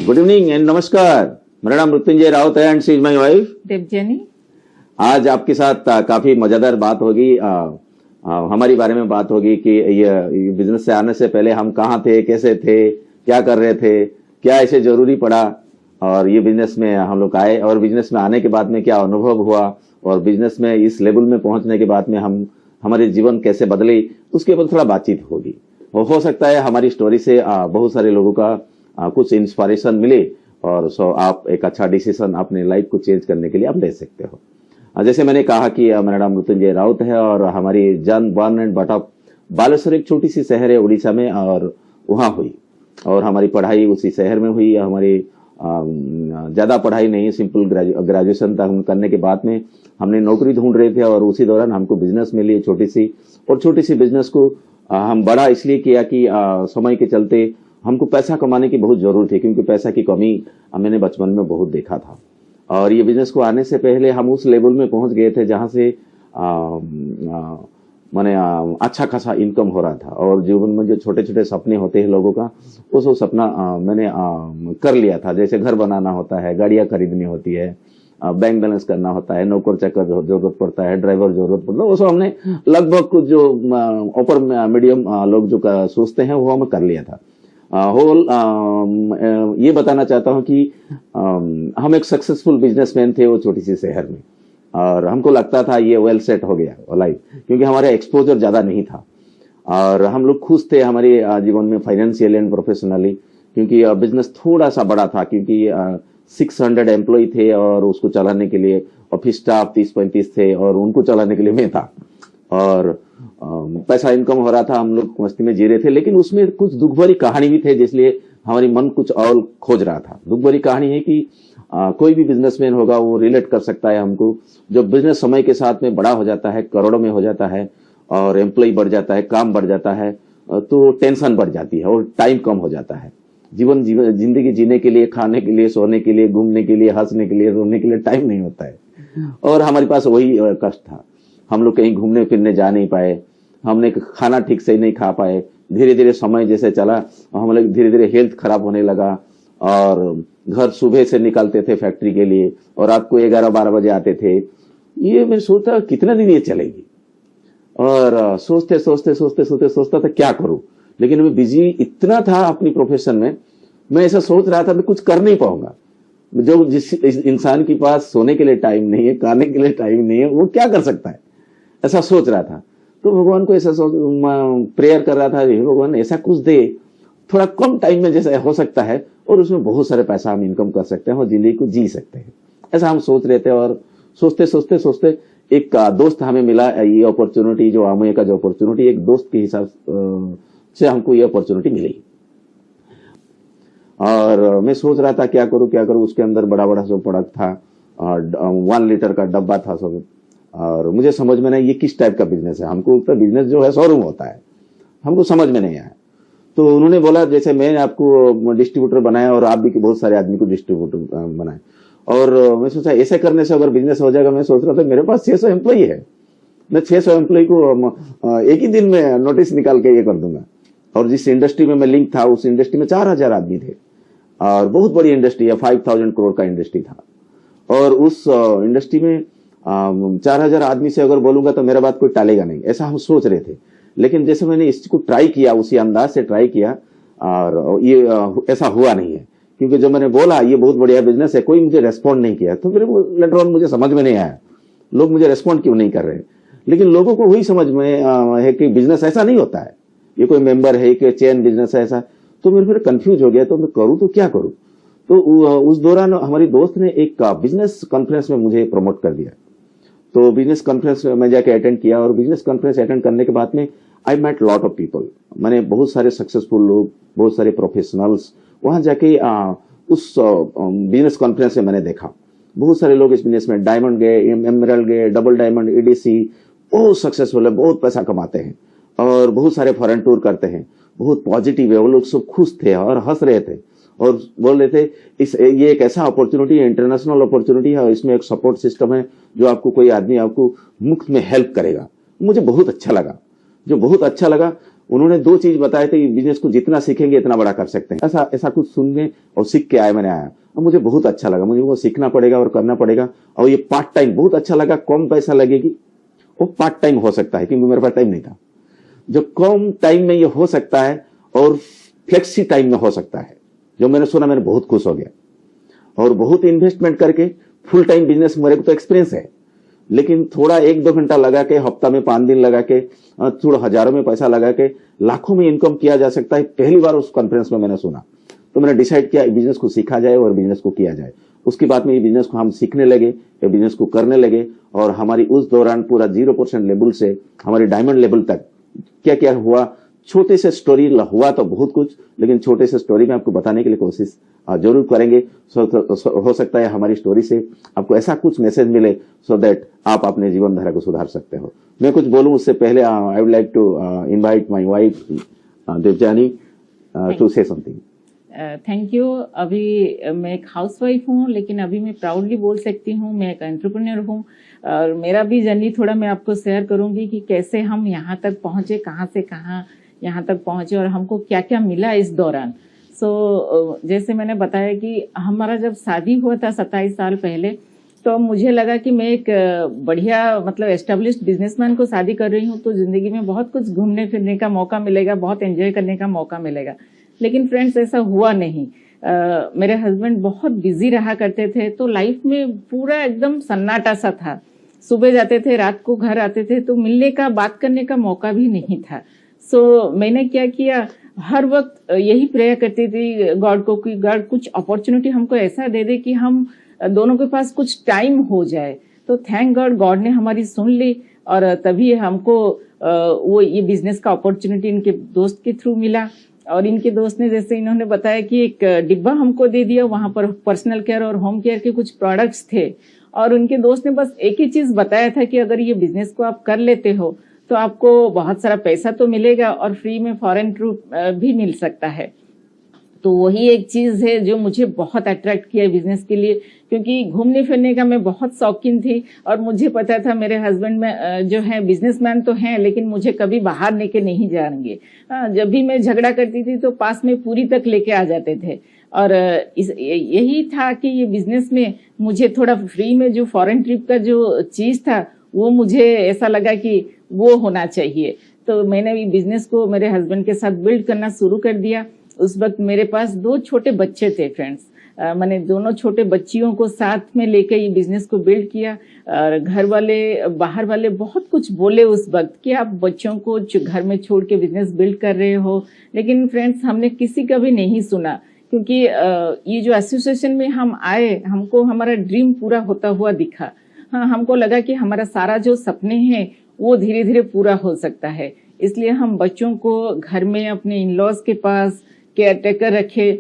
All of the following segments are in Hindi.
गुड इवनिंग एंड नमस्कार। मेरा नाम मृत्युंजय राउत है and she is my wife Devjani. आज आपके साथ काफी मजेदार बात होगी। हमारी बारे में बात होगी कि ये बिजनेस से आने से पहले हम कहाँ थे, कैसे थे, क्या कर रहे थे, क्या ऐसे जरूरी पड़ा और ये बिजनेस में हम लोग आए और बिजनेस में आने के बाद में क्या अनुभव हुआ और बिजनेस में इस लेवल में पहुंचने के बाद में हमारे जीवन कैसे बदले, उसके ऊपर थोड़ा बातचीत होगी। हो सकता है हमारी स्टोरी से बहुत सारे लोगों का कुछ इंस्पिरेशन मिले और सो आप एक अच्छा डिसीजन अपने लाइफ को चेंज करने के लिए आप ले सकते हो। जैसे मैंने कहा कि मेरा नाम मृत्युंजय राउत है और हमारी जन्म बर्न एंड बटअप बालेश्वर एक छोटी सी शहर है उड़ीसा में और वहाँ हुई और हमारी पढ़ाई उसी शहर में हुई। हमारी ज्यादा पढ़ाई नहीं, सिंपल ग्रेजुएशन तक करने के बाद में हमने नौकरी ढूंढ रहे थे और उसी दौरान हमको बिजनेस मिली छोटी सी बिजनेस को हम बड़ा इसलिए किया कि समय के चलते हमको पैसा कमाने की बहुत जरूरत थी क्योंकि पैसा की कमी मैंने बचपन में बहुत देखा था। और ये बिजनेस को आने से पहले हम उस लेवल में पहुंच गए थे जहां से माने अच्छा खासा इनकम हो रहा था और जीवन में जो छोटे छोटे सपने होते हैं लोगों का वो सपना मैंने कर लिया था। जैसे घर बनाना होता है, गाड़ियां खरीदनी होती है, बैंक बैलेंस करना होता है, नौकर चाकर जरूरत पड़ता है, ड्राइवर जरूरत पड़ता है, वो सब हमने लगभग कुछ जो ऊपर मीडियम लोग जो सोचते हैं वो हमें कर लिया था। ये बताना चाहता हूं कि हम एक सक्सेसफुल बिजनेसमैन थे वो छोटी सी शहर में और हमको लगता था ये वेल सेट हो गया लाइफ क्योंकि हमारा एक्सपोजर ज्यादा नहीं था और हम लोग खुश थे हमारे जीवन में फाइनेंशियल एंड प्रोफेशनली क्योंकि बिजनेस थोड़ा सा बड़ा था क्योंकि 600 एम्प्लॉय थे और उसको चलाने के लिए ऑफिस स्टाफ 30-35 थे और उनको चलाने के लिए मैं था और पैसा इनकम हो रहा था, हम लोग मस्ती में जी रहे थे। लेकिन उसमें कुछ दुख भरी कहानी भी थे जिसलिए हमारी मन कुछ और खोज रहा था। दुख भरी कहानी है कि कोई भी बिजनेसमैन होगा वो रिलेट कर सकता है हमको। जब बिजनेस समय के साथ में बड़ा हो जाता है, करोड़ों में हो जाता है और एम्प्लॉय बढ़ जाता है, काम बढ़ जाता है तो टेंशन बढ़ जाती है और टाइम कम हो जाता है। जिंदगी जीने के लिए, खाने के लिए, सोने के लिए, घूमने के लिए, हंसने के लिए, रोने के लिए टाइम नहीं होता है और हमारे पास वही कष्ट था। हम लोग कहीं घूमने फिरने जा नहीं पाए, हमने खाना ठीक से नहीं खा पाए। धीरे धीरे समय जैसे चला हम लोग धीरे धीरे हेल्थ खराब होने लगा और घर सुबह से निकलते थे फैक्ट्री के लिए और रात को 11-12 बजे आते थे। ये मैं सोचता कितने दिन ये चलेगी और सोचता था क्या करूं। लेकिन मैं बिजी इतना था अपनी प्रोफेशन में, मैं ऐसा सोच रहा था मैं कुछ कर नहीं पाऊंगा। जो जिस इंसान के पास सोने के लिए टाइम नहीं है, खाने के लिए टाइम नहीं है, वो क्या कर सकता है, ऐसा सोच रहा था। तो भगवान को ऐसा प्रेयर कर रहा था, भगवान ऐसा कुछ दे थोड़ा कम टाइम में जैसा हो सकता है और उसमें बहुत सारे पैसा हम इनकम कर सकते हैं और जिंदगी को जी सकते हैं, ऐसा हम सोच रहे थे। और सोचते एक दोस्त हमें मिला, ये अपॉर्चुनिटी जो आमोए का जो अपॉर्चुनिटी एक दोस्त के हिसाब से हमको ये अपॉर्चुनिटी मिली और मैं सोच रहा था क्या करूं। उसके अंदर बड़ा जो प्रोडक्ट था 1 लीटर का डब्बा था सब और मुझे समझ में नहीं ये किस टाइप का बिजनेस है। हमको तो बिजनेस जो है शोरूम होता है, हमको समझ में नहीं आया। तो उन्होंने बोला जैसे मैंने आपको डिस्ट्रीब्यूटर बनाया और आप भी बहुत सारे आदमी को डिस्ट्रीब्यूटर बनाए और मैं सोचा ऐसे करने से अगर बिजनेस हो जाएगा। मैं सोच रहा था मेरे पास 600 एम्प्लॉई है, मैं 600 एम्प्लॉई को एक ही दिन में नोटिस निकाल के ये कर दूंगा। और जिस इंडस्ट्री में मैं लिंक था उस इंडस्ट्री में 4000 आदमी थे और बहुत बड़ी इंडस्ट्री है, 5000 करोड़ का इंडस्ट्री था और उस इंडस्ट्री में 4000 आदमी से अगर बोलूंगा तो मेरा बात कोई टालेगा नहीं, ऐसा हम सोच रहे थे। लेकिन जैसे मैंने इसको ट्राई किया, उसी अंदाज से ट्राई किया और ये ऐसा हुआ नहीं है क्योंकि जब मैंने बोला ये बहुत बढ़िया बिजनेस है, कोई मुझे रेस्पॉन्ड नहीं किया। तो फिर लेटर ऑन मुझे समझ में नहीं आया लोग मुझे रेस्पॉन्ड क्यों नहीं कर रहे। लेकिन लोगों को वही समझ में है कि बिजनेस ऐसा नहीं होता है, ये कोई मेंबर है कि चेन बिजनेस है ऐसा। तो मैं फिर कंफ्यूज हो गया, तो मैं करूं तो क्या करूं। तो उस दौरान हमारी दोस्त ने एक बिजनेस कॉन्फ्रेंस में मुझे प्रमोट कर दिया। तो बिजनेस कॉन्फ्रेंस में जाके अटेंड किया और बिजनेस कॉन्फ्रेंस अटेंड करने के बाद में I met lot of people. मैंने बहुत सारे सक्सेसफुल लोग, बहुत सारे प्रोफेशनल्स वहां जाके उस बिजनेस कॉन्फ्रेंस में मैंने देखा। बहुत सारे लोग इस बिजनेस में डायमंड गए, एमरल्ड गए, डबल डायमंड, एडीसी, बहुत सक्सेसफुल है, बहुत पैसा कमाते हैं और बहुत सारे फॉरेन टूर करते हैं, बहुत पॉजिटिव है। वो लोग सब खुश थे और हंस रहे थे और बोल रहे थे ये एक ऐसा अपॉर्चुनिटी है, इंटरनेशनल अपॉर्चुनिटी है और इसमें एक सपोर्ट सिस्टम है जो आपको कोई आदमी आपको मुफ्त में हेल्प करेगा। मुझे बहुत अच्छा लगा। उन्होंने 2 चीज बताए थे, बिजनेस को जितना सीखेंगे इतना बड़ा कर सकते हैं। ऐसा ऐसा कुछ सुनने और सीख के मैंने आया और मुझे बहुत अच्छा लगा। मुझे वो सीखना पड़ेगा और करना पड़ेगा। और ये पार्ट टाइम बहुत अच्छा लगा, कम पैसा लगेगी, वो पार्ट टाइम हो सकता है क्योंकि मेरे पास टाइम नहीं था। जो कम टाइम में ये हो सकता है और फ्लेक्सी टाइम में हो सकता है, जो मैंने सुना मैंने बहुत खुश हो गया। और बहुत इन्वेस्टमेंट करके फुल टाइम बिजनेस, मेरे को तो एक्सपीरियंस है, लेकिन थोड़ा 1-2 घंटा लगा के, हफ्ता में 5 दिन लगा के, थोड़ा हजारों में पैसा लगा के लाखों में इनकम किया जा सकता है, पहली बार उस कॉन्फ्रेंस में मैंने सुना। तो मैंने डिसाइड किया बिजनेस को सीखा जाए और बिजनेस को किया जाए। उसके बाद में ये बिजनेस को हम सीखने लगे, ये बिजनेस को करने लगे और हमारी उस दौरान पूरा 0% लेवल से हमारे डायमंड लेवल तक क्या क्या हुआ, छोटे से स्टोरी हुआ तो बहुत कुछ, लेकिन छोटे से स्टोरी में आपको बताने के लिए कोशिश जरूर करेंगे। हो सकता है हमारी स्टोरी से आपको ऐसा कुछ मैसेज मिले सो दैट आप अपने जीवन धारा को सुधार सकते हो। मैं कुछ बोलूं उससे पहले I would like to invite my wife Devjani to say something. Thank you. अभी मैं एक हाउसवाइफ हूँ, लेकिन अभी मैं प्राउडली बोल सकती हूँ मैं एक एंटरप्रेन्योर हूँ। और मेरा भी जर्नी थोड़ा मैं आपको शेयर करूंगी कि कैसे हम यहाँ तक पहुँचे, कहाँ से कहाँ यहाँ तक पहुँचे और हमको क्या क्या मिला इस दौरान। जैसे मैंने बताया कि हमारा जब शादी हुआ था 27 साल पहले, तो मुझे लगा कि मैं एक बढ़िया मतलब एस्टेब्लिश्ड बिजनेसमैन को शादी कर रही हूँ तो जिंदगी में बहुत कुछ घूमने फिरने का मौका मिलेगा, बहुत एंजॉय करने का मौका मिलेगा। लेकिन फ्रेंड्स ऐसा हुआ नहीं। मेरे हस्बैंड बहुत बिजी रहा करते थे, तो लाइफ में पूरा एकदम सन्नाटा सा था। सुबह जाते थे, रात को घर आते थे, तो मिलने का, बात करने का मौका भी नहीं था। मैंने क्या किया, हर वक्त यही प्रेयर करती थी गॉड को कि गॉड कुछ अपॉर्चुनिटी हमको ऐसा दे दे कि हम दोनों के पास कुछ टाइम हो जाए। तो थैंक गॉड, गॉड ने हमारी सुन ली और तभी हमको वो ये बिजनेस का अपॉर्चुनिटी इनके दोस्त के थ्रू मिला। और इनके दोस्त ने, जैसे इन्होंने बताया कि एक डिब्बा हमको दे दिया, वहां पर पर्सनल केयर और होम केयर के कुछ प्रोडक्ट्स थे। और उनके दोस्त ने बस एक ही चीज बताया था कि अगर ये बिजनेस को आप कर लेते हो तो आपको बहुत सारा पैसा तो मिलेगा और फ्री में फॉरेन ट्रिप भी मिल सकता है। तो वही एक चीज है जो मुझे बहुत अट्रैक्ट किया बिजनेस के लिए, क्योंकि घूमने फिरने का मैं बहुत शौकीन थी और मुझे पता था मेरे हस्बैंड में जो है बिजनेसमैन तो हैं, लेकिन मुझे कभी बाहर लेके नहीं जाएंगे। जब भी मैं झगड़ा करती थी तो पास में पूरी तक लेके आ जाते थे। और यही था कि ये बिजनेस में मुझे थोड़ा फ्री में जो फॉरेन ट्रिप का जो चीज था वो मुझे ऐसा लगा कि वो होना चाहिए। तो मैंने भी बिजनेस को मेरे हस्बैंड के साथ बिल्ड करना शुरू कर दिया। उस वक्त मेरे पास 2 छोटे बच्चे थे फ्रेंड्स। मैंने दोनों छोटे बच्चियों को साथ में लेकर ये बिजनेस को बिल्ड किया। और घर वाले, बाहर वाले बहुत कुछ बोले उस वक्त कि आप बच्चों को घर में छोड़ के बिजनेस बिल्ड कर रहे हो, लेकिन फ्रेंड्स हमने किसी का भी नहीं सुना, क्योंकि ये जो एसोसिएशन में हम आए, हमको हमारा ड्रीम पूरा होता हुआ दिखा। हाँ, हमको लगा कि हमारा सारा जो सपने हैं वो धीरे धीरे पूरा हो सकता है। इसलिए हम बच्चों को घर में अपने इन लॉज के पास केयर टेकर रखे,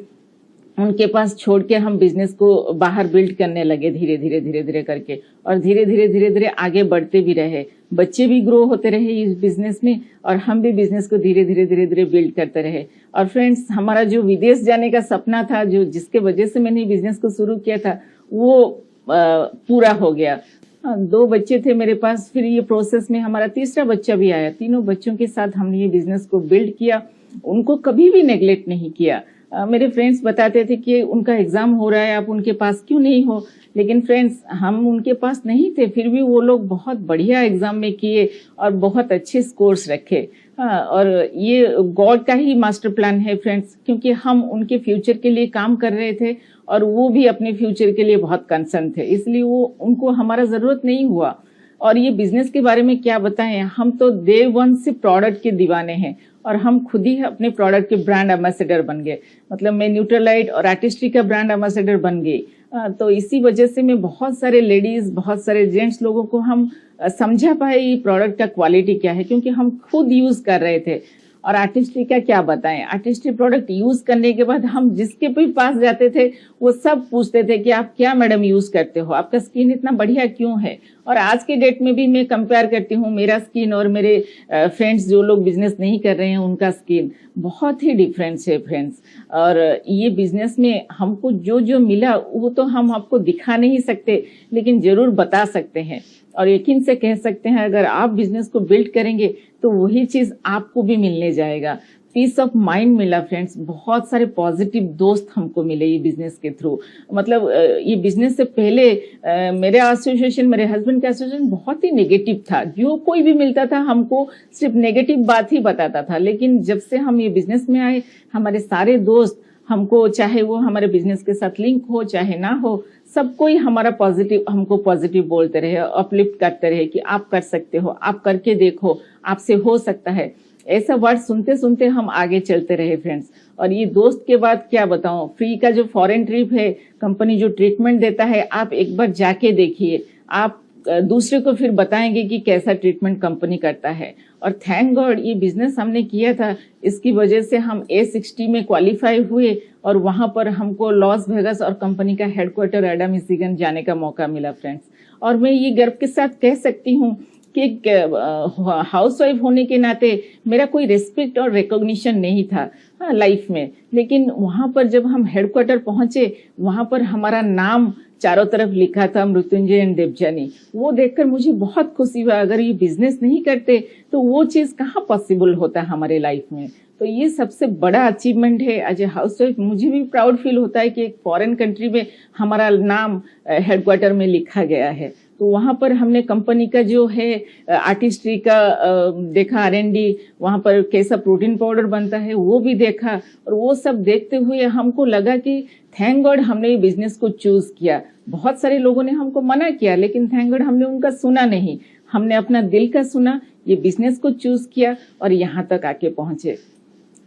उनके पास छोड़ के हम बिजनेस को बाहर बिल्ड करने लगे धीरे धीरे करके। और धीरे धीरे आगे बढ़ते भी रहे, बच्चे भी ग्रो होते रहे इस बिजनेस में और हम भी बिजनेस को धीरे धीरे बिल्ड करते रहे। और फ्रेंड्स, हमारा जो विदेश जाने का सपना था, जो जिसके वजह से मैंने बिजनेस को शुरू किया था, वो पूरा हो गया। 2 बच्चे थे मेरे पास, फिर ये प्रोसेस में हमारा तीसरा बच्चा भी आया। तीनों बच्चों के साथ हमने ये बिजनेस को बिल्ड किया, उनको कभी भी नेग्लेक्ट नहीं किया। मेरे फ्रेंड्स बताते थे कि उनका एग्जाम हो रहा है, आप उनके पास क्यों नहीं हो, लेकिन फ्रेंड्स हम उनके पास नहीं थे, फिर भी वो लोग बहुत बढ़िया एग्जाम में किए और बहुत अच्छे स्कोर्स रखे। और ये गॉड का ही मास्टर प्लान है फ्रेंड्स, क्योंकि हम उनके फ्यूचर के लिए काम कर रहे थे और वो भी अपने फ्यूचर के लिए बहुत कंसर्न थे, इसलिए वो उनको हमारा जरूरत नहीं हुआ। और ये बिजनेस के बारे में क्या बताएं, हम तो डे 1 से प्रोडक्ट के दीवाने हैं और हम खुद ही अपने प्रोडक्ट के ब्रांड एम्बेसडर बन गए। मतलब मैं न्यूट्रलाइट और आर्टिस्ट्री का ब्रांड एम्बेसडर बन गई। तो इसी वजह से मैं बहुत सारे लेडीज, बहुत सारे जेंट्स लोगों को हम समझा पाए ये प्रोडक्ट का क्वालिटी क्या है, क्योंकि हम खुद यूज कर रहे थे। और आर्टिस्ट्री का क्या बताएं, आर्टिस्ट्री प्रोडक्ट यूज करने के बाद हम जिसके भी पास जाते थे वो सब पूछते थे कि आप क्या मैडम यूज करते हो, आपका स्किन इतना बढ़िया क्यों है। और आज के डेट में भी मैं कंपेयर करती हूँ मेरा स्किन और मेरे फ्रेंड्स जो लोग बिजनेस नहीं कर रहे हैं उनका स्किन बहुत ही डिफरेंस है फ्रेंड्स। और ये बिजनेस में हमको जो जो मिला वो तो हम आपको दिखा नहीं सकते, लेकिन जरूर बता सकते हैं। और यकीन से कह सकते हैं अगर आप बिजनेस को बिल्ड करेंगे तो वही चीज आपको भी मिलने जाएगा। पीस ऑफ माइंड मिला फ्रेंड्स, बहुत सारे पॉजिटिव दोस्त हमको मिले ये बिजनेस के थ्रू। मतलब ये बिजनेस से पहले मेरे एसोसिएशन, मेरे हस्बैंड का एसोसिएशन बहुत ही नेगेटिव था। जो कोई भी मिलता था हमको सिर्फ नेगेटिव बात ही बताता था, लेकिन जब से हम ये बिजनेस में आए हमारे सारे दोस्त हमको, चाहे वो हमारे बिजनेस के साथ लिंक हो चाहे ना हो, सब कोई हमारा पॉजिटिव, हमको पॉजिटिव बोलते रहे, अपलिफ्ट करते रहे कि आप कर सकते हो, आप करके देखो, आपसे हो सकता है। ऐसा वर्ड सुनते सुनते हम आगे चलते रहे फ्रेंड्स। और ये दोस्त के बाद क्या बताऊं, फ्री का जो फॉरेन ट्रिप है, कंपनी जो ट्रीटमेंट देता है, आप एक बार जाके देखिए, आप दूसरे को फिर बताएंगे कि कैसा ट्रीटमेंट कंपनी करता है। और थैंक गॉड ये बिजनेस हमने किया था, इसकी वजह से हम A60 में क्वालिफाई हुए और वहां पर हमको लॉस वेगास और कंपनी का हेडक्वार्टर एडा मिशिगन जाने का मौका मिला फ्रेंड्स। और मैं ये गर्व के साथ कह सकती हूँ कि हाउसवाइफ होने के नाते मेरा कोई रिस्पेक्ट और रिकॉग्निशन नहीं था लाइफ में, लेकिन वहां पर जब हम हेडक्वार्टर पहुंचे वहां पर हमारा नाम चारों तरफ लिखा था, मृत्युंजय एंड देवजानी। वो देखकर मुझे बहुत खुशी हुआ। अगर ये बिजनेस नहीं करते तो वो चीज कहाँ पॉसिबल होता हमारे लाइफ में। तो ये सबसे बड़ा अचीवमेंट है एज ए हाउसवाइफ। मुझे भी प्राउड फील होता है कि एक फॉरेन कंट्री में हमारा नाम हेडक्वार्टर में लिखा गया है। तो वहां पर हमने कंपनी का जो है आर्टिस्ट्री का देखा, R&D, वहां पर कैसा प्रोटीन पाउडर बनता है वो भी देखा। और वो सब देखते हुए हमको लगा कि थैंक गॉड हमने ये बिजनेस को चूज किया। बहुत सारे लोगों ने हमको मना किया, लेकिन थैंक गॉड हमने उनका सुना नहीं, हमने अपना दिल का सुना, ये बिजनेस को चूज किया और यहाँ तक आके पहुंचे।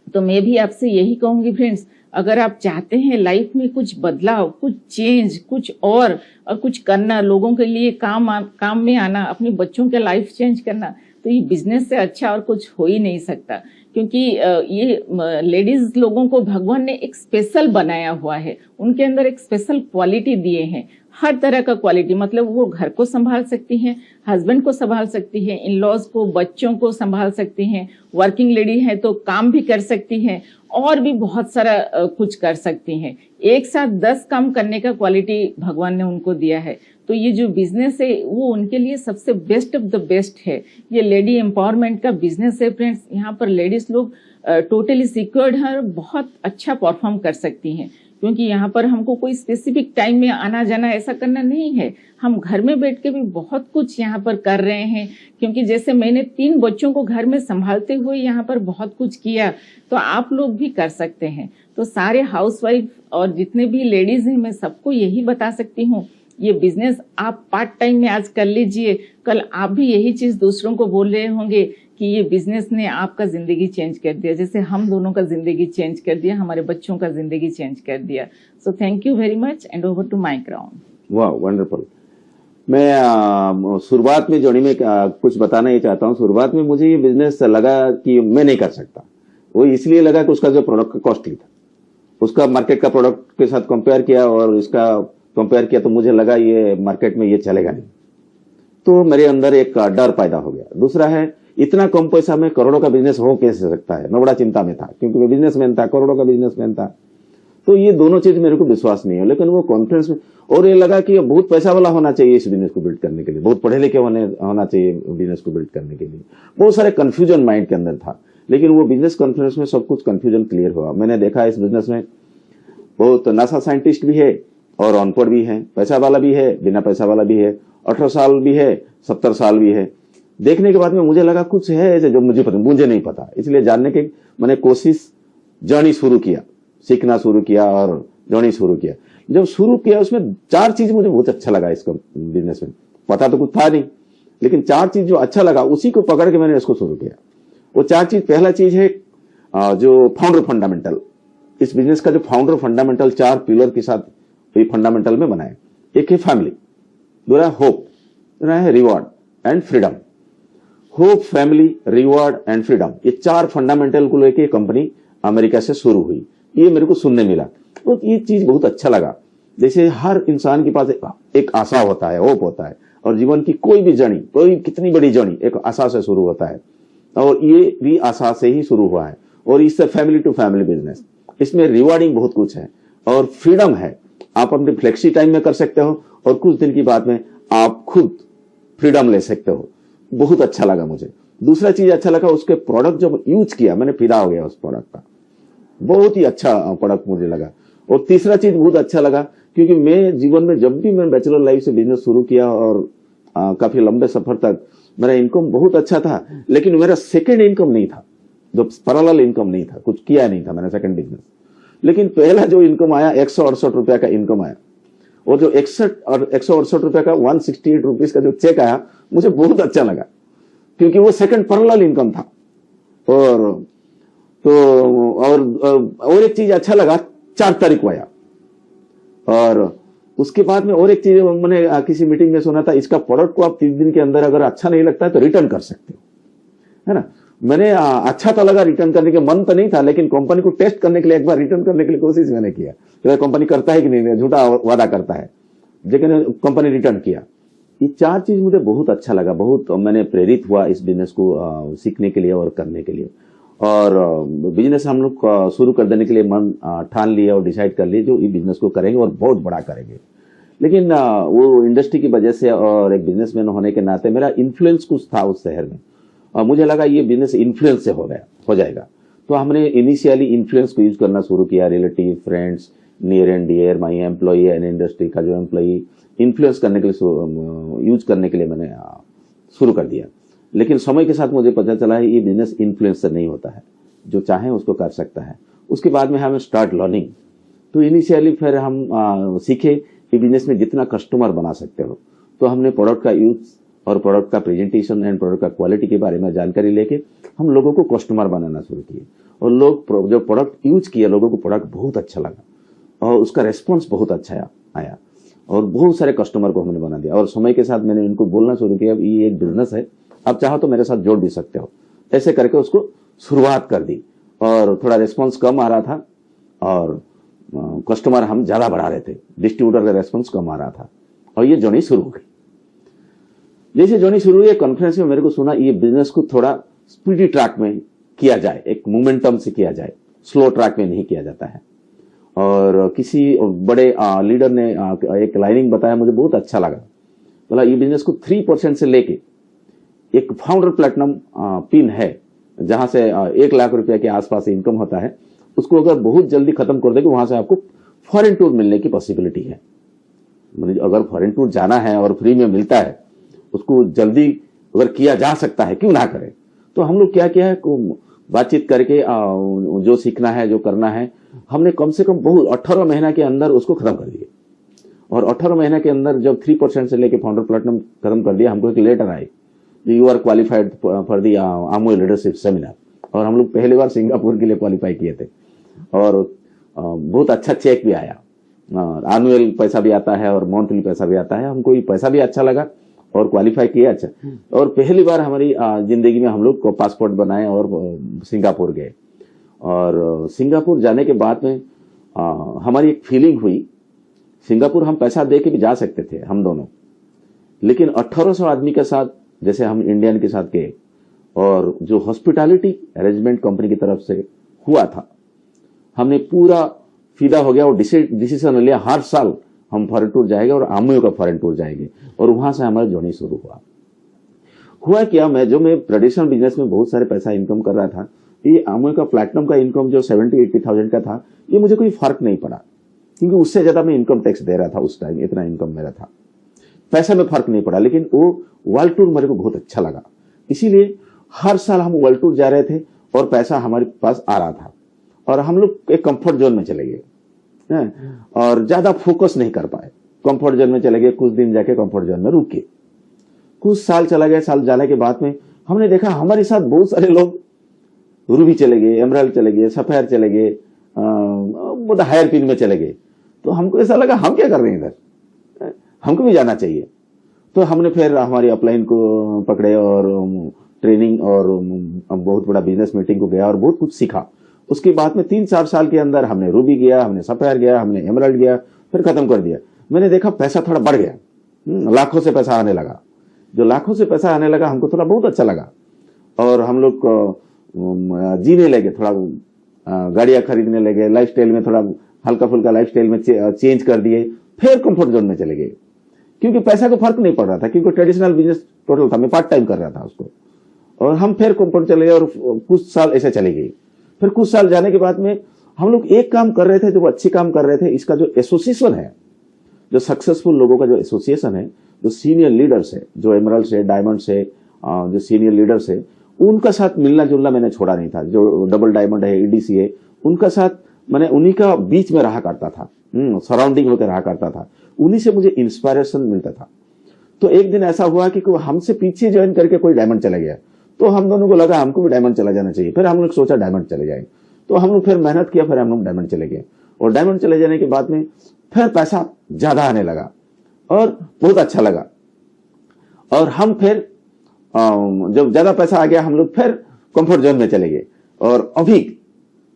तो मैं भी आपसे यही कहूंगी फ्रेंड्स, अगर आप चाहते हैं लाइफ में कुछ बदलाव, कुछ चेंज, कुछ और कुछ करना, लोगों के लिए काम में आना, अपने बच्चों का लाइफ चेंज करना, तो ये बिजनेस से अच्छा और कुछ हो ही नहीं सकता। क्योंकि ये लेडीज लोगों को भगवान ने एक स्पेशल बनाया हुआ है, उनके अंदर एक स्पेशल क्वालिटी दिए हैं, हर तरह का क्वालिटी। मतलब वो घर को संभाल सकती हैं, हस्बैंड को संभाल सकती हैं, इन लॉज को, बच्चों को संभाल सकती हैं, वर्किंग लेडी है तो काम भी कर सकती हैं और भी बहुत सारा कुछ कर सकती हैं। एक साथ 10 काम करने का क्वालिटी भगवान ने उनको दिया है। तो ये जो बिजनेस है वो उनके लिए सबसे बेस्ट ऑफ द बेस्ट है। ये लेडी एम्पावरमेंट का बिजनेस है फ्रेंड्स। यहाँ पर लेडीज लोग टोटली सिक्योर्ड है, बहुत अच्छा परफॉर्म कर सकती हैं। क्योंकि यहाँ पर हमको कोई स्पेसिफिक टाइम में आना जाना ऐसा करना नहीं है, हम घर में बैठ के भी बहुत कुछ यहाँ पर कर रहे हैं। क्योंकि जैसे मैंने 3 बच्चों को घर में संभालते हुए यहाँ पर बहुत कुछ किया, तो आप लोग भी कर सकते हैं। तो सारे हाउसवाइफ और जितने भी लेडीज हैं, मैं सबको यही बता सकती हूँ, ये बिजनेस आप पार्ट टाइम में आज कर लीजिए, कल आप भी यही चीज दूसरों को बोल रहे होंगे कि ये बिजनेस ने आपका जिंदगी चेंज कर दिया, जैसे हम दोनों का जिंदगी चेंज कर दिया, हमारे बच्चों का जिंदगी चेंज कर दिया। So thank you very much and over to my crown. वाह, वंडरफुल। मैं शुरुआत में जोड़ी में कुछ बताना ही चाहता हूँ। शुरुआत में मुझे ये बिजनेस लगा कि मैं नहीं कर सकता। वो इसलिए लगा कि उसका जो प्रोडक्ट का कॉस्टली था, उसका मार्केट का प्रोडक्ट के साथ कंपेयर किया और इसका कंपेयर किया तो मुझे लगा ये मार्केट में ये चलेगा नहीं। तो मेरे अंदर एक डर पैदा हो गया। दूसरा है, इतना कम पैसा में करोड़ों का बिजनेस हो कैसे सकता है। मैं बड़ा चिंता में था क्योंकि मैं बिजनेसमैन था, करोड़ों का बिजनेसमैन था। तो ये दोनों चीज मेरे को विश्वास नहीं है, लेकिन वो कॉन्फिडेंस में। और ये लगा कि बहुत पैसा वाला होना चाहिए इस बिजनेस को बिल्ड करने के लिए, बहुत पढ़े लिखे होना चाहिए बिजनेस को बिल्ड करने के लिए। बहुत सारे कंफ्यूजन माइंड के अंदर था, लेकिन वो बिजनेस कॉन्फ्रेंस में सब कुछ कंफ्यूजन क्लियर हुआ। मैंने देखा इस बिजनेस में बहुत नासा साइंटिस्ट भी है और अनपढ़ भी है, पैसा वाला भी है, बिना पैसा वाला भी है, 18 साल भी है, 70 साल भी है। देखने के बाद में मुझे लगा कुछ है ऐसे जो मुझे नहीं पता, इसलिए जानने की मैंने कोशिश, जर्नी शुरू किया, सीखना शुरू किया और जर्नी शुरू किया। जब शुरू किया उसमें 4 चीज मुझे बहुत अच्छा लगा इसको बिजनेस में। पता तो कुछ था नहीं, लेकिन 4 चीज जो अच्छा लगा उसी को पकड़ के मैंने इसको शुरू किया। वो 4 चीज, पहला चीज है जो फाउंडर फंडामेंटल। इस बिजनेस का जो फाउंडर फंडामेंटल 4 पिलर के साथ ये फंडामेंटल में बनाए। एक है फैमिली, दूसरा होप, दूसरा है reward and freedom. Hope, family, reward and freedom, ये 4 फंडामेंटल को लेके कंपनी अमेरिका से शुरू हुई। ये मेरे को सुनने मिला तो ये चीज बहुत अच्छा लगा। जैसे हर इंसान के पास एक आशा होता है, होप होता है, और जीवन की कोई भी जर्नी, कोई कितनी बड़ी जर्नी एक आशा से शुरू होता है, और ये भी आशा से ही शुरू हुआ है। और इससे फैमिली टू फैमिली बिजनेस, इसमें रिवार्डिंग बहुत कुछ है और फ्रीडम है। आप अपने फ्लेक्सी टाइम में कर सकते हो और कुछ दिन की बाद में आप खुद फ्रीडम ले सकते हो, बहुत अच्छा लगा मुझे। दूसरा चीज अच्छा लगा, उसके प्रोडक्ट जब यूज किया मैंने फिदा हो गया उस प्रोडक्ट का, बहुत ही अच्छा प्रोडक्ट मुझे लगा। और तीसरा चीज बहुत अच्छा लगा, क्योंकि मैं जीवन में जब भी मैं बैचलर लाइफ से बिजनेस शुरू किया और काफी लंबे सफर तक मेरा इनकम बहुत अच्छा था, लेकिन मेरा सेकेंड इनकम नहीं था, जो पैरेलल इनकम नहीं था, कुछ किया नहीं था मैंने सेकंड बिजनेस। लेकिन पहला जो इनकम आया 168 रुपया का इनकम आया, और जो 168 रुपया का 168 रुपीज का जो चेक आया मुझे बहुत अच्छा लगा, क्योंकि वो सेकंड पैरेलल इनकम था। और तो और एक चीज अच्छा लगा, 4 तारीख को आया। और उसके बाद में और एक चीज मैंने किसी मीटिंग में सुना था, इसका प्रोडक्ट को आप 30 दिन के अंदर अगर अच्छा नहीं लगता है तो रिटर्न कर सकते हो, है ना। मैंने अच्छा तो लगा, रिटर्न करने के मन तो नहीं था, लेकिन कंपनी को टेस्ट करने के लिए एक बार रिटर्न करने के लिए कोशिश मैंने किया कि कंपनी करता है कि नहीं, झूठा वादा करता है, लेकिन कंपनी रिटर्न किया। ये 4 चीज मुझे बहुत अच्छा लगा, बहुत मैंने प्रेरित हुआ इस बिजनेस को सीखने के लिए और करने के लिए। और बिजनेस हम लोग शुरू कर देने के लिए मन ठान लिया और डिसाइड कर लिए, जो इस बिजनेस को करेंगे और बहुत बड़ा करेंगे। लेकिन वो इंडस्ट्री की वजह से और एक बिजनेसमैन होने के नाते मेरा इन्फ्लुएंस कुछ था उस शहर में, और मुझे लगा ये बिजनेस इन्फ्लुएंस से हो जाएगा। तो हमने इनिशियली इन्फ्लुएंस को यूज करना शुरू किया, relative, friends, near and dear, my employee and industry का जो एम्प्लॉई इन्फ्लुएंस करने के लिए यूज करने के लिए मैंने शुरू कर दिया। लेकिन समय के साथ मुझे पता चला है ये बिजनेस इन्फ्लुएंस से नहीं होता है, जो चाहे उसको कर सकता है। उसके बाद में हमें स्टार्ट लर्निंग, तो इनिशियली फिर हम सीखे कि बिजनेस में जितना कस्टमर बना सकते हो। तो हमने प्रोडक्ट का यूज और प्रोडक्ट का प्रेजेंटेशन एंड प्रोडक्ट का क्वालिटी के बारे में जानकारी लेके हम लोगों को कस्टमर बनाना शुरू किए, और लोग जो प्रोडक्ट यूज किए लोगों को प्रोडक्ट बहुत अच्छा लगा और उसका रेस्पॉन्स बहुत अच्छा आया, और बहुत सारे कस्टमर को हमने बना दिया। और समय के साथ मैंने इनको बोलना शुरू किया, ये एक बिजनेस है, आप चाहो तो मेरे साथ जोड़ भी सकते हो। ऐसे करके उसको शुरुआत कर दी, और थोड़ा रेस्पॉन्स कम आ रहा था और कस्टमर हम ज्यादा बढ़ा रहे थे, डिस्ट्रीब्यूटर का रेस्पॉन्स कम आ रहा था, और ये जर्नी शुरू हो गई। जैसे जर्नी शुरू हुई, कॉन्फ्रेंस में मेरे को सुना ये बिजनेस को थोड़ा स्पीडी ट्रैक में किया जाए, एक मोमेंटम से किया जाए, स्लो ट्रैक में नहीं किया जाता है। और किसी बड़े लीडर ने एक लाइनिंग बताया, मुझे बहुत अच्छा लगा। बोला ये बिजनेस को 3% से लेके एक फाउंडर प्लेटिनम पिन है, जहां से 1 लाख रुपया के आसपास इनकम होता है, उसको अगर बहुत जल्दी खत्म कर देगा, वहां से आपको फॉरेन टूर मिलने की पॉसिबिलिटी है। मतलब अगर फॉरेन टूर जाना है और फ्री में मिलता है, उसको जल्दी अगर किया जा सकता है, क्यों ना करें। तो हम लोग क्या किया है, बातचीत करके जो सीखना है, जो करना है, हमने कम से कम बहुत 18 महीना के अंदर उसको खत्म कर दिए। और 18 महीने के अंदर जब 3% से लेके फाउंडर प्लेटिनम खत्म कर दिया, हमको एक लेटर आई, you are qualified for the Amway leadership seminar. और हम लोग पहली बार सिंगापुर के लिए क्वालिफाई किए थे, और बहुत अच्छा चेक भी आया, एनुअल पैसा भी आता है और मंथली पैसा भी आता है। हमको ये पैसा भी अच्छा लगा और क्वालिफाई किया अच्छा। और पहली बार हमारी जिंदगी में हम लोग को पासपोर्ट बनाए और सिंगापुर गए। और सिंगापुर जाने के बाद में हमारी एक फीलिंग हुई, सिंगापुर हम पैसा दे के भी जा सकते थे हम दोनों, लेकिन 1800 आदमी के साथ जैसे हम इंडियन के साथ गए, और जो हॉस्पिटैलिटी अरेंजमेंट कंपनी की तरफ से हुआ था, हमने पूरा फिदा हो गया और डिसीजन लिया हर साल हम फॉरेन टूर जाएंगे और आमवे का फॉरेन टूर जाएंगे। और वहां से हमारा जर्नी शुरू हुआ क्या, मैं ट्रेडिशनल बिजनेस में बहुत सारे पैसा इनकम कर रहा था, ये आमवे का प्लैटिनम का इनकम जो 70-80,000 का था, ये मुझे कोई फर्क नहीं पड़ा, क्योंकि उससे ज्यादा मैं इनकम टैक्स दे रहा था उस टाइम, इतना इनकम मेरा था, पैसा में फर्क नहीं पड़ा। लेकिन वो वर्ल्ड टूर मेरे को बहुत अच्छा लगा, इसीलिए हर साल हम वर्ल्ड टूर जा रहे थे और पैसा हमारे पास आ रहा था, और हम लोग एक कंफर्ट जोन में चले गए और ज्यादा फोकस नहीं कर पाए। कंफर्ट जोन में चले गए, कुछ दिन जाके कंफर्ट जोन में रुके, कुछ साल चला गया। साल जाने के बाद में हमने देखा हमारे साथ बहुत सारे लोग रूबी चले गए, एमराल्ड चले गए, सफायर चले गए, मतलब हायर पिन में चले गए। तो हमको ऐसा लगा हम क्या कर रहे हैं इधर, हमको भी जाना चाहिए। तो हमने फिर हमारी अपलाइन को पकड़े और ट्रेनिंग और बहुत बड़ा बिजनेस मीटिंग को गया और बहुत कुछ सीखा। उसके बाद में 3-4 साल के अंदर हमने रूबी गया, हमने सफायर गया, हमने एमराल्ड गया, फिर खत्म कर दिया। मैंने देखा पैसा थोड़ा बढ़ गया, लाखों से पैसा आने लगा। जो लाखों से पैसा आने लगा हमको थोड़ा बहुत अच्छा लगा, और हम लोग जीने लगे, थोड़ा गाड़ियां खरीदने लगे, लाइफस्टाइल में थोड़ा हल्का फुल्का लाइफस्टाइल में चेंज कर दिए, फिर कंफर्ट जोन में चले गए। क्योंकि पैसा का फर्क नहीं पड़ रहा था, क्योंकि ट्रेडिशनल बिजनेस टोटल था, मैं पार्ट टाइम कर रहा था उसको। और हम फिर कंपनी चले गए और कुछ साल ऐसे चले गए। फिर कुछ साल जाने के बाद में हम लोग एक काम कर रहे थे जो अच्छी काम कर रहे थे, इसका जो एसोसिएशन है, जो सक्सेसफुल लोगों का जो एसोसिएशन है, जो सीनियर लीडर्स है, जो एमरल्ड्स है, डायमंड्स है, जो सीनियर लीडर्स है, उनका साथ मिलना जुलना मैंने छोड़ा नहीं था। जो डबल डायमंड है, ईडीसी है, उनका साथ मैंने उन्हीं का बीच में रहा करता था, सराउंडिंग होकर रहा करता था, उन्हीं से मुझे इंस्पायरेशन मिलता था। तो एक दिन ऐसा हुआ कि हमसे पीछे ज्वाइन करके कोई डायमंड चला गया, तो हम दोनों को लगा हमको भी डायमंड चला जाना चाहिए। फिर हम लोग सोचा डायमंड चले जाए, तो हम लोग फिर मेहनत किया, फिर हम लोग डायमंड चले गए। और डायमंड चले जाने के बाद में फिर पैसा ज्यादा आने लगा और बहुत अच्छा लगा। और हम फिर जब ज्यादा पैसा आ गया, हम लोग फिर कंफर्ट जोन में चले गए। और अभी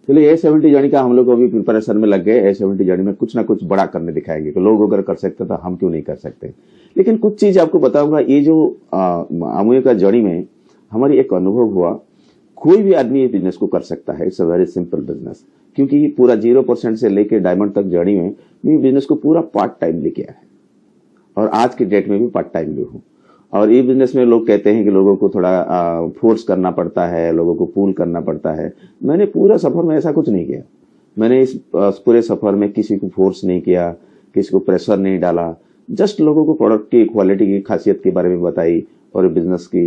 चलिए A70 जर्नी का हम लोग अभी प्रिपरेशन में लग गए। A70 जर्नी में कुछ ना कुछ बड़ा करने दिखाएंगे कि लोग अगर कर सकते तो हम क्यों नहीं कर सकते। लेकिन कुछ चीज आपको बताऊंगा, ये जो अमूय का जर्नी में हमारी एक अनुभव हुआ, कोई भी आदमी ये बिजनेस को कर सकता है। It's a very simple business, क्योंकि पूरा 0% से लेके डायमंड तक जर्नी में मैं बिजनेस को पूरा पार्ट टाइम लेके आया है, और आज की डेट में भी पार्ट टाइम भी हूँ। और ये बिजनेस में लोग कहते हैं कि लोगों को थोड़ा फोर्स करना पड़ता है, लोगों को पुल करना पड़ता है। मैंने पूरा सफर में ऐसा कुछ नहीं किया। मैंने इस पूरे सफर में किसी को फोर्स नहीं किया, किसी को प्रेशर नहीं डाला। जस्ट लोगों को प्रोडक्ट की क्वालिटी की खासियत के बारे में बताई और बिजनेस की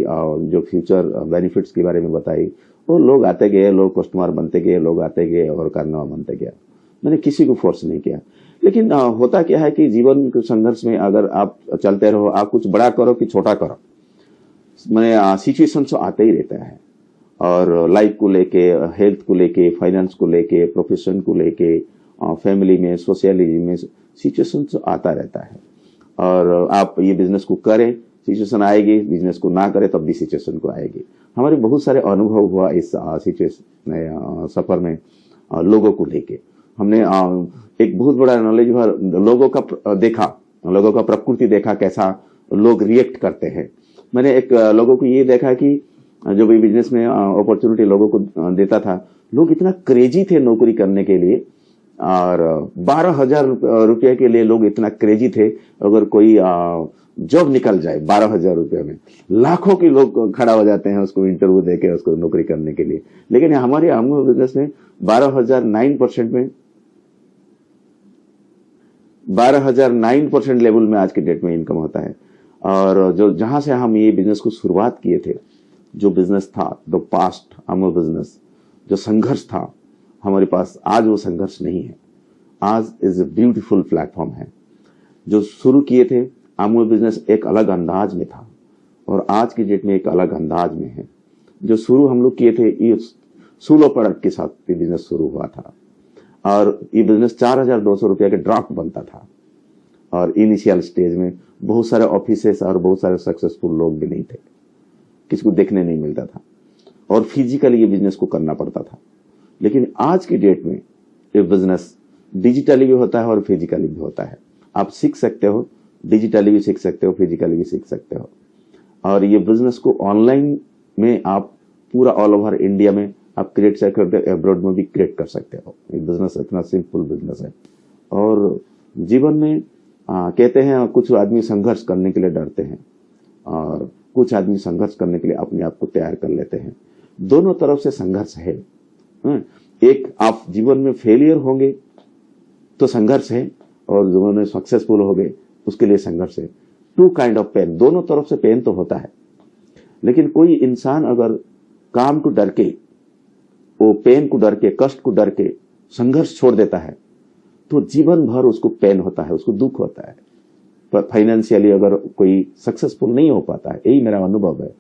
जो फ्यूचर बेनिफिट्स के बारे में बताई। और लोग आते गए, लोग कस्टमर बनते गए, लोग आते गए और कारनामा बनते गया। मैंने किसी को फोर्स नहीं किया। लेकिन होता क्या है कि जीवन के संघर्ष में अगर आप चलते रहो, आप कुछ बड़ा करो कि छोटा करो, मैंने सिचुएशन तो आते ही रहता है। और लाइफ को लेके, हेल्थ को लेके, फाइनेंस को लेके, प्रोफेशन को लेके, फैमिली में, सोशलिटी में सिचुएशन तो आता रहता है। और आप ये बिजनेस को करें, सिचुएशन आएगी, बिजनेस को ना करें तब भी सिचुएशन को आएगी। हमारे बहुत सारे अनुभव हुआ इस सिचुएशन सफर में। लोगों को लेके हमने एक बहुत बड़ा नॉलेज लोगों का देखा, लोगों का प्रकृति देखा, कैसा लोग रिएक्ट करते हैं। मैंने एक लोगों को ये देखा कि जो भी बिजनेस में अपॉर्चुनिटी लोगों को देता था, लोग इतना क्रेजी थे नौकरी करने के लिए। और 12,000 रुपये के लिए लोग इतना क्रेजी थे। अगर कोई जॉब निकल जाए 12,000 रुपये में, लाखों के लोग खड़ा हो जाते हैं उसको इंटरव्यू देके उसको नौकरी करने के लिए। लेकिन हमारे अमूय बिजनेस में 12,009% लेवल में आज के डेट में इनकम होता है। और जो जहां से हम ये बिजनेस को शुरुआत किए थे, जो बिजनेस था द पास्ट अमूय बिजनेस, जो संघर्ष था हमारे पास, आज वो संघर्ष नहीं है। आज इज ए ब्यूटीफुल प्लेटफॉर्म है। जो शुरू किए थे अमूय बिजनेस एक अलग अंदाज में था और आज की डेट में एक अलग अंदाज में है। जो शुरू हम लोग किए थे, ये सोलो प्रोडक्ट के साथ ये बिजनेस शुरू हुआ था। और ये बिजनेस 4,200 रुपये के ड्राफ्ट बनता था। और इनिशियल स्टेज में बहुत सारे ऑफिसेस और बहुत सारे सक्सेसफुल लोग भी नहीं थे, किसी को देखने नहीं मिलता था, और फिजिकली ये बिजनेस को करना पड़ता था। लेकिन आज की डेट में ये बिजनेस डिजिटली भी होता है और फिजिकली भी होता है। आप सीख सकते हो, डिजिटली भी सीख सकते हो, फिजिकली भी सीख सकते हो। और ये बिजनेस को ऑनलाइन में आप पूरा ऑल ओवर इंडिया में आप क्रिएट सकते हो, एब्रॉड में भी क्रिएट कर सकते हो। ये बिजनेस इतना सिंपल बिजनेस है। और जीवन में कहते हैं कुछ आदमी संघर्ष करने के लिए डरते हैं और कुछ आदमी संघर्ष करने के लिए अपने आप को तैयार कर लेते हैं। दोनों तरफ से संघर्ष है। एक, आप जीवन में फेलियर होंगे तो संघर्ष है, और जीवन में सक्सेसफुल हो गए उसके लिए संघर्ष है। टू काइंड ऑफ पेन, दोनों तरफ से पेन तो होता है। लेकिन कोई इंसान अगर काम को डर के, वो पेन को डर के, कष्ट को डर के संघर्ष छोड़ देता है तो जीवन भर उसको पेन होता है, उसको दुख होता है। पर फाइनेंशियली अगर कोई सक्सेसफुल नहीं हो पाता है, यही मेरा अनुभव है,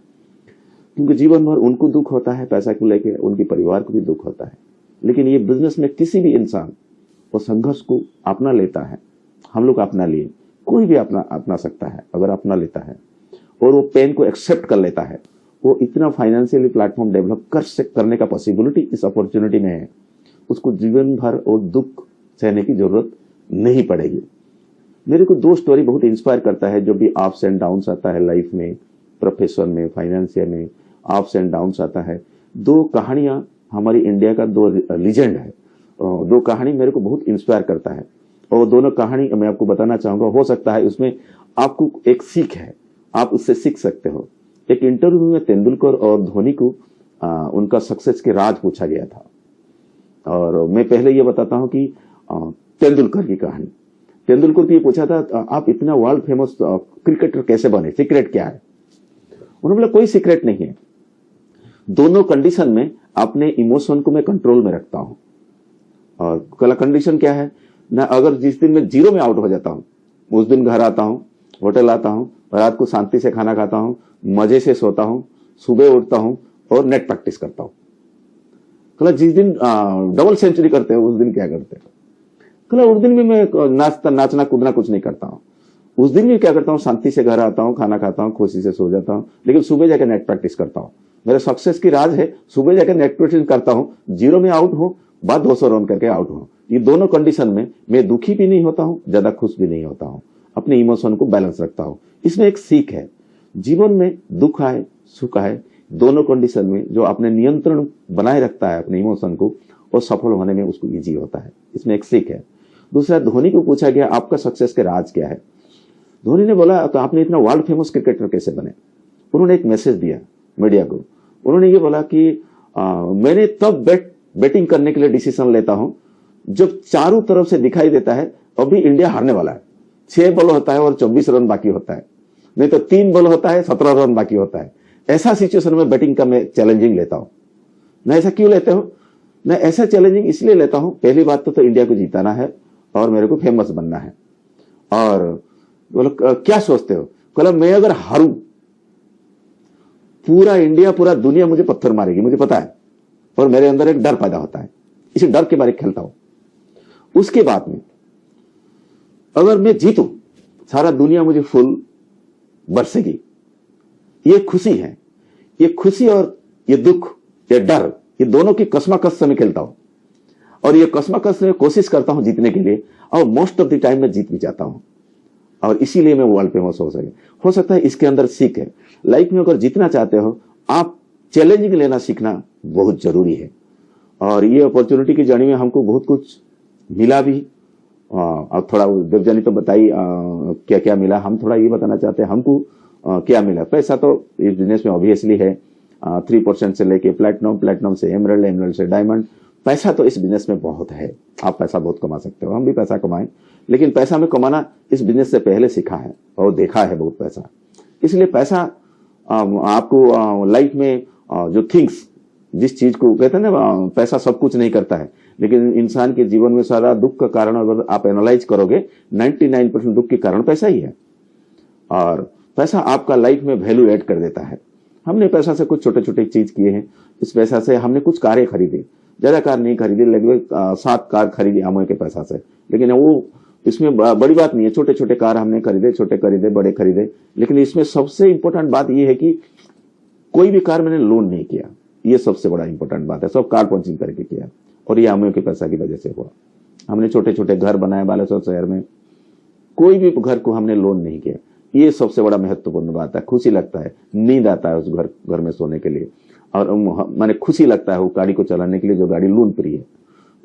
क्योंकि जीवन भर उनको दुख होता है, पैसा को लेके उनके परिवार को भी दुख होता है। लेकिन ये बिजनेस में किसी भी इंसान वो संघर्ष को अपना लेता है। हम लोग अपना लिए, कोई भी अपना सकता है अगर अपना लेता है और वो पेन को एक्सेप्ट कर लेता है। वो इतना फाइनेंशियली प्लेटफॉर्म डेवलप करने का पॉसिबिलिटी इस अपॉर्चुनिटी में है, उसको जीवन भर और दुख सहने की जरूरत नहीं पड़ेगी। मेरे को 2 स्टोरी बहुत इंस्पायर करता है। जो भी अप्स एंड डाउन्स आता है लाइफ में, प्रोफेशन में, फाइनेंशियल में अप्स एंड डाउन्स आता है। 2 कहानियां हमारी इंडिया का 2 लीजेंड है। 2 कहानी मेरे को बहुत इंस्पायर करता है। और दोनों कहानी मैं आपको बताना चाहूंगा, हो सकता है उसमें आपको एक सीख है, आप उससे सीख सकते हो। एक इंटरव्यू में तेंदुलकर और धोनी को उनका सक्सेस के राज पूछा गया था, और मैं पहले ये बताता हूं कि तेंदुलकर की कहानी। तेंदुलकर को ये पूछा था, आप इतना वर्ल्ड फेमस क्रिकेटर कैसे बने, सीक्रेट क्या है? उन्होंने बोला कोई सीक्रेट नहीं है, दोनों कंडीशन में अपने इमोशन को मैं कंट्रोल में रखता हूं। और कला कंडीशन क्या है ना, अगर जिस दिन मैं जीरो में आउट हो जाता हूं, उस दिन घर आता हूं, होटल आता हूं, रात को शांति से खाना खाता हूं, मजे से सोता हूं, सुबह उठता हूं और नेट प्रैक्टिस करता हूं। कला जिस दिन डबल सेंचुरी करते हो उस दिन क्या करते हो? कला उस दिन भी मैं नाचना कूदना कुछ नहीं करता हूं। उस दिन भी क्या करता हूं, शांति से घर आता हूं, खाना खाता हूं, खुशी से सो जाता हूं, लेकिन सुबह जाकर नेट प्रैक्टिस करता हूं। मेरे सक्सेस की राज है, सुबह जाकर नेट प्रैक्टिस करता हूं, जीरो में आउट हो, बाद 200 रन करके आउट हो। ये दोनों कंडीशन में मैं दुखी भी नहीं होता हूं, ज्यादा खुश भी नहीं होता हूं, अपने इमोशन को बैलेंस रखता हूं। इसमें एक सीख है, जीवन में दुख आए सुख आए, दोनों कंडीशन में जो अपने नियंत्रण बनाए रखता है अपने इमोशन को, और सफल होने में उसको इजी होता है। इसमें एक सीख है। दूसरा, धोनी को पूछा गया आपका सक्सेस के राज क्या है? धोनी ने बोला तो आपने इतना वर्ल्ड फेमस क्रिकेटर कैसे बने? उन्होंने एक मैसेज दिया मीडिया को। उन्होंने ये बोला कि मैंने तब बैटिंग करने के लिए डिसीजन लेता हूं जब चारों तरफ से दिखाई देता है अभी इंडिया हारने वाला है, 6 बॉल होता है और 24 रन बाकी होता है, नहीं तो 3 बॉल होता है 17 रन बाकी होता है। ऐसा सिचुएशन में बैटिंग का मैं चैलेंजिंग लेता हूं। ना ऐसा क्यों लेते हो? मैं ऐसा चैलेंजिंग इसलिए लेता हूं, पहली बात तो इंडिया को जीताना है और मेरे को फेमस बनना है। और बोलो क्या सोचते हो? बोला मैं अगर हारूं, पूरा इंडिया पूरा दुनिया मुझे पत्थर मारेगी, मुझे पता है, और मेरे अंदर एक डर पैदा होता है, इसी डर के बारे में खेलता हूं। उसके बाद में अगर मैं जीतूं, सारा दुनिया मुझे फूल बरसेगी। ये खुशी है, ये खुशी और ये दुख, ये डर, ये दोनों की कशमकश से मैं खेलता हूं, और ये कशमकश में कोशिश करता हूं जीतने के लिए, और मोस्ट ऑफ द टाइम मैं जीत भी जाता हूं, और इसीलिए मैं वर्ल्ड फेमस हो सकता है। इसके अंदर सीख है। लाइफ में अगर जीतना चाहते हो, आप चैलेंजिंग लेना सीखना बहुत जरूरी है। और ये अपॉर्चुनिटी की जर्नी में हमको बहुत कुछ मिला भी। अब थोड़ा देवजानी तो बताई क्या क्या मिला, हम थोड़ा ये बताना चाहते हैं हमको क्या मिला। पैसा तो इस बिजनेस में ऑब्वियसली है, 3% से लेके प्लेटिनम से एमरल्ड, एमरल्ड से डायमंड। पैसा तो इस बिजनेस में बहुत है, आप पैसा बहुत कमा सकते हो, हम भी पैसा कमाएं, लेकिन पैसा में कमाना इस बिजनेस से पहले सीखा है और देखा है बहुत पैसा। इसलिए पैसा आपको लाइफ में जो थिंग्स, जिस चीज को कहते हैं ना, पैसा सब कुछ नहीं करता है, लेकिन इंसान के जीवन में सारा दुख का कारण अगर आप एनालाइज करोगे, 99% दुख के कारण पैसा ही है। और पैसा आपका लाइफ में वैल्यू ऐड कर देता है। हमने पैसा से कुछ छोटे छोटे चीज किए हैं, इस पैसा से हमने कुछ कारें खरीदी, ज्यादा कार नहीं खरीदी, लगभग 7 कार खरीदी अमोय के पैसा से, लेकिन वो इसमें बड़ी बात नहीं है, छोटे छोटे कार हमने खरीदे, छोटे खरीदे, बड़े खरीदे। लेकिन इसमें सबसे इंपॉर्टेंट बात यह है कि कोई भी कार मैंने लोन नहीं किया, ये सबसे बड़ा इंपॉर्टेंट बात है। सब कार पंचिंग करके किया, और ये अमोय के पैसा की वजह से हुआ। हमने छोटे छोटे घर बनाए बालेश्वर शहर में, कोई भी घर को हमने लोन नहीं किया। ये सबसे बड़ा महत्वपूर्ण बात है। खुशी लगता है, नींद आता है उस घर में सोने के लिए, और मैंने खुशी लगता है वो गाड़ी को चलाने के लिए जो गाड़ी लोन फ्री है।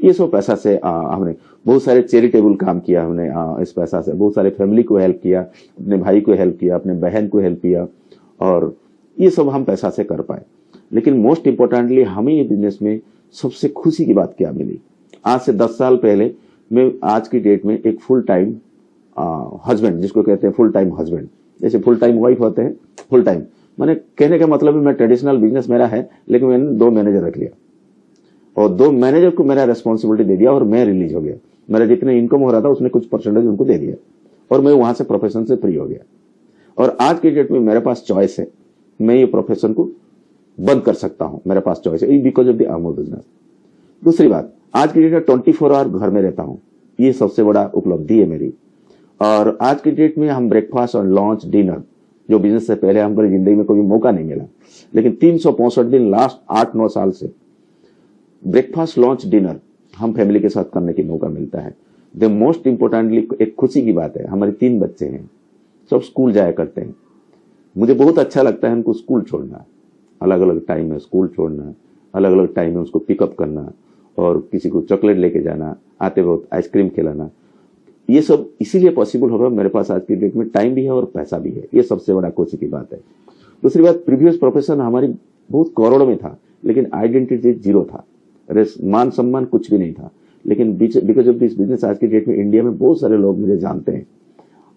ये सब पैसा से हमने बहुत सारे चैरिटेबल काम किया, हमने इस पैसा से बहुत सारे फैमिली को हेल्प किया, अपने भाई को हेल्प किया, अपने बहन को हेल्प किया, और ये सब हम पैसा से कर पाए। लेकिन मोस्ट इंपॉर्टेंटली हमें ये बिजनेस में सबसे खुशी की बात क्या मिली, आज से 10 साल पहले मैं आज की डेट में एक फुल टाइम हस्बैंड, जिसको कहते हैं फुल टाइम हस्बैंड, जैसे फुल टाइम वाइफ होते हैं, फुल टाइम मैंने कहने का मतलब है मैं ट्रेडिशनल बिजनेस मेरा है, लेकिन मैंने 2 मैनेजर रख लिया, और 2 मैनेजर को मेरा रेस्पॉन्सिबिलिटी दे दिया, और मैं रिलीज हो गया। मेरा जितने इनकम हो रहा था उसमें कुछ परसेंटेज उनको दे दिया, और मैं वहां से प्रोफेशन से फ्री हो गया। और आज की डेट में मेरे पास चॉइस है, मैं ये प्रोफेशन को बंद कर सकता हूं, मेरे पास चॉइस है, because of the Amul business. दूसरी बात, आज की डेट में 24 आवर घर में रहता हूं, ये सबसे बड़ा उपलब्धि है मेरी। और आज की डेट में हम ब्रेकफास्ट और लंच डिनर, जो बिजनेस से पहले हमको जिंदगी में कोई मौका नहीं मिला, लेकिन 365 दिन लास्ट 8-9 साल से ब्रेकफास्ट लंच डिनर हम फैमिली के साथ करने की मौका मिलता है। द मोस्ट इंपॉर्टेंटली एक खुशी की बात है, हमारे 3 बच्चे हैं, सब स्कूल जाया करते हैं। मुझे बहुत अच्छा लगता है उनको स्कूल छोड़ना, अलग अलग टाइम में स्कूल छोड़ना, अलग अलग टाइम में उसको पिकअप करना, और किसी को चॉकलेट लेके जाना, आते वक्त आइसक्रीम खिलाना। ये सब इसीलिए पॉसिबल होगा, मेरे पास आज की डेट में टाइम भी है और पैसा भी है, ये सबसे बड़ा खुशी की बात है। दूसरी बात, प्रीवियस प्रोफेशन हमारी बहुत करोड़ों में था, लेकिन आइडेंटिटी जीरो था, मान सम्मान कुछ भी नहीं था। लेकिन बिकॉज ऑफ दिस बिजनेस आज की डेट में इंडिया में बहुत सारे लोग मुझे जानते हैं,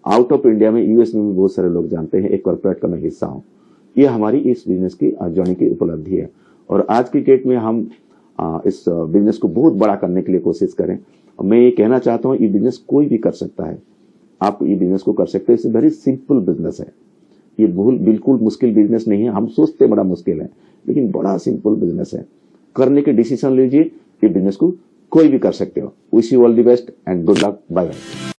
आउट ऑफ इंडिया में, यूएस में भी बहुत सारे लोग जानते हैं, एक कॉर्पोरेट का मैं हिस्सा हूं। ये हमारी इस बिजनेस की जर्नी की उपलब्धि है, और आज की डेट में हम इस बिजनेस को बहुत बड़ा करने के लिए कोशिश करें। मैं ये कहना चाहता हूं, ये बिजनेस कोई भी कर सकता है, आप ये बिजनेस को कर सकते हैं। इट्स वेरी सिंपल बिजनेस है, ये बिल्कुल मुश्किल बिजनेस नहीं है। हम सोचते बड़ा मुश्किल है, लेकिन बड़ा सिंपल बिजनेस है। करने के डिसीजन लीजिए, ये बिजनेस को कोई भी कर सकते हो। Wish you all the best and good luck, bye bye.